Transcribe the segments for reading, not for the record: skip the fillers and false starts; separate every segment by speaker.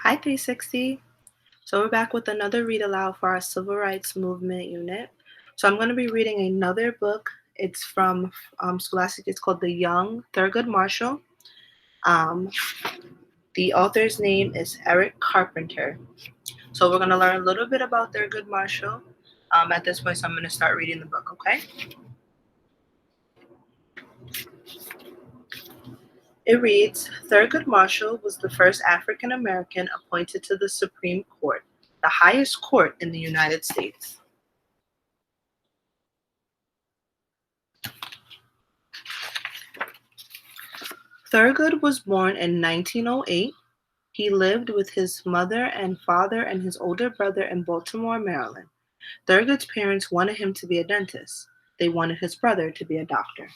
Speaker 1: Hi, 360. So we're back with another read aloud for our Civil Rights Movement unit. So I'm going to be reading another book. It's from Scholastic. It's called The Young Thurgood Marshall. Um, the author's name is Eric Carpenter. So we're going to learn a little bit about Thurgood Marshall. At this point, so I'm going to start reading the book, okay? It reads, Thurgood Marshall was the first African American appointed to the Supreme Court, the highest court in the United States. Thurgood was born in 1908. He lived with his mother and father and his older brother in Baltimore, Maryland. Thurgood's parents wanted him to be a dentist. They wanted his brother to be a doctor.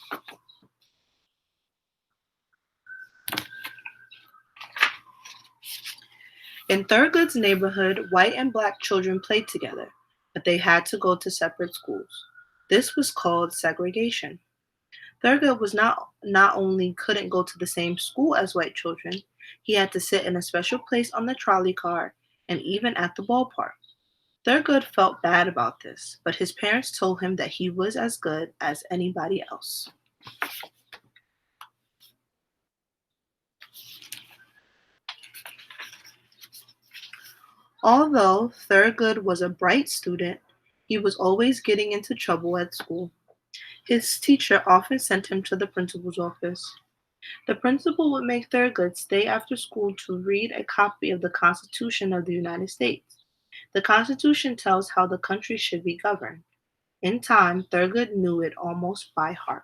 Speaker 1: In Thurgood's neighborhood, white and black children played together, but they had to go to separate schools. This was called segregation. Thurgood was not only couldn't go to the same school as white children, he had to sit in a special place on the trolley car and even at the ballpark. Thurgood felt bad about this, but his parents told him that he was as good as anybody else. Although Thurgood was a bright student, he was always getting into trouble at school. His teacher often sent him to the principal's office. The principal would make Thurgood stay after school to read a copy of the Constitution of the United States. The Constitution tells how the country should be governed. In time, Thurgood knew it almost by heart.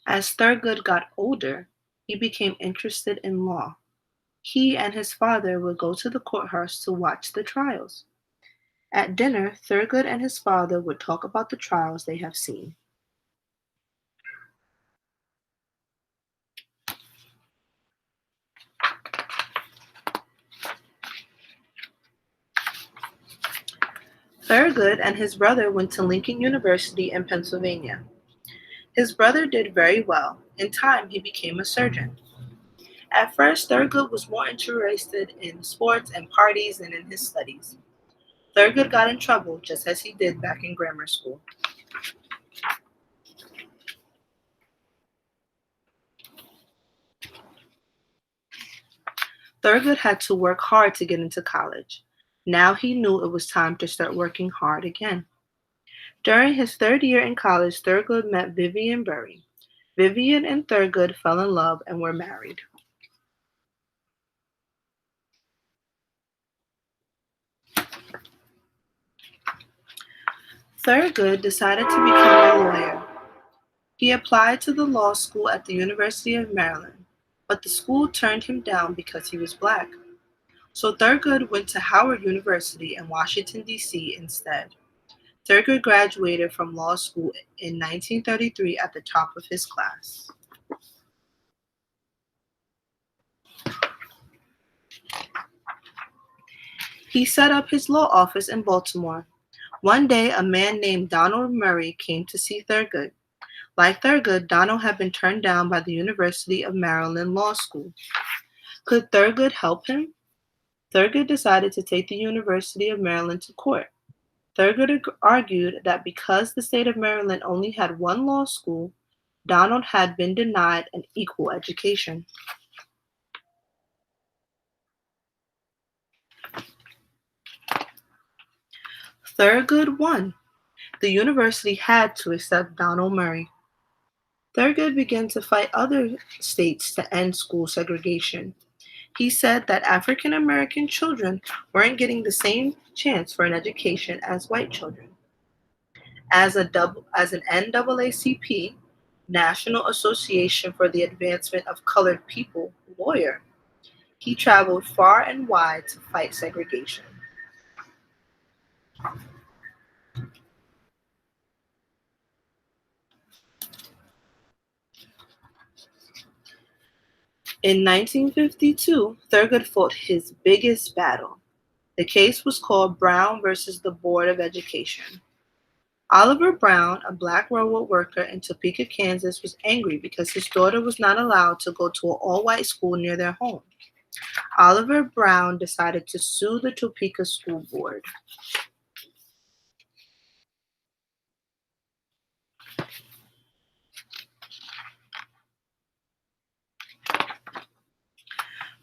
Speaker 1: As Thurgood got older, he became interested in law. He and his father would go to the courthouse to watch the trials. At dinner, Thurgood and his father would talk about the trials they have seen. Thurgood and his brother went to Lincoln University in Pennsylvania. His brother did very well. In time, he became a surgeon. At first, Thurgood was more interested in sports and parties than in his studies. Thurgood got in trouble just as he did back in grammar school. Thurgood had to work hard to get into college. Now he knew it was time to start working hard again. During his third year in college, Thurgood met Vivian Bury. Vivian and Thurgood fell in love and were married. Thurgood decided to become a lawyer. He applied to the law school at the University of Maryland, but the school turned him down because he was black. So Thurgood went to Howard University in Washington, D.C. instead. Thurgood graduated from law school in 1933 at the top of his class. He set up his law office in Baltimore. One day, a man named Donald Murray came to see Thurgood. Like Thurgood, Donald had been turned down by the University of Maryland Law School. Could Thurgood help him? Thurgood decided to take the University of Maryland to court. Thurgood argued that because the state of Maryland only had one law school, Donald had been denied an equal education. Thurgood won. The university had to accept Donald Murray. Thurgood began to fight other states to end school segregation. He said that African American children weren't getting the same chance for an education as white children. As an NAACP, National Association for the Advancement of Colored People lawyer, he traveled far and wide to fight segregation. In 1952, Thurgood fought his biggest battle. The case was called Brown versus the Board of Education. Oliver Brown, a black railroad worker in Topeka, Kansas, was angry because his daughter was not allowed to go to an all white school near their home. Oliver Brown decided to sue the Topeka School Board.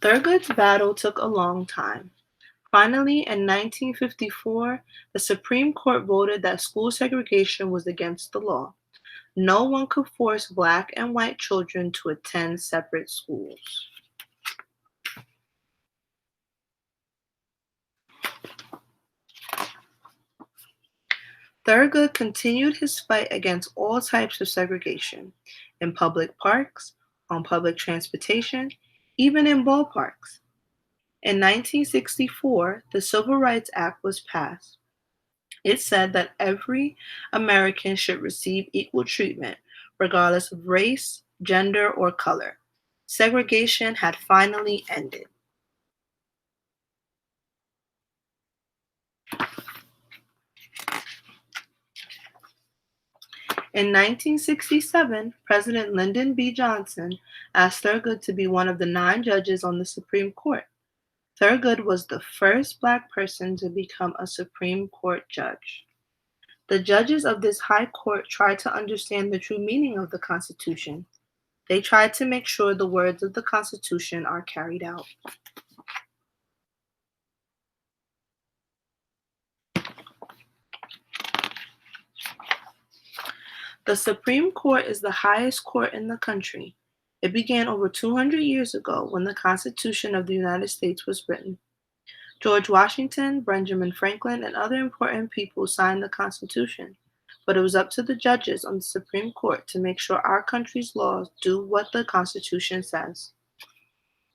Speaker 1: Thurgood's battle took a long time. Finally, in 1954, the Supreme Court voted that school segregation was against the law. No one could force black and white children to attend separate schools. Thurgood continued his fight against all types of segregation in public parks, on public transportation, even in ballparks. In 1964, the Civil Rights Act was passed. It said that every American should receive equal treatment, regardless of race, gender, or color. Segregation had finally ended. In 1967, President Lyndon B. Johnson asked Thurgood to be one of the 9 judges on the Supreme Court. Thurgood was the first black person to become a Supreme Court judge. The judges of this high court tried to understand the true meaning of the Constitution. They tried to make sure the words of the Constitution are carried out. The Supreme Court is the highest court in the country. It began over 200 years ago when the Constitution of the United States was written. George Washington, Benjamin Franklin, and other important people signed the Constitution, but it was up to the judges on the Supreme Court to make sure our country's laws do what the Constitution says.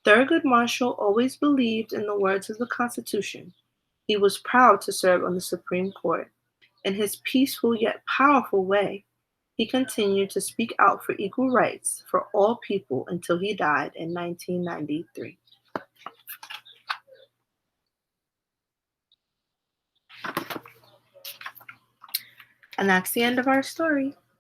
Speaker 1: Thurgood Marshall always believed in the words of the Constitution. He was proud to serve on the Supreme Court. In his peaceful yet powerful way, he continued to speak out for equal rights for all people until he died in 1993. And that's the end of our story.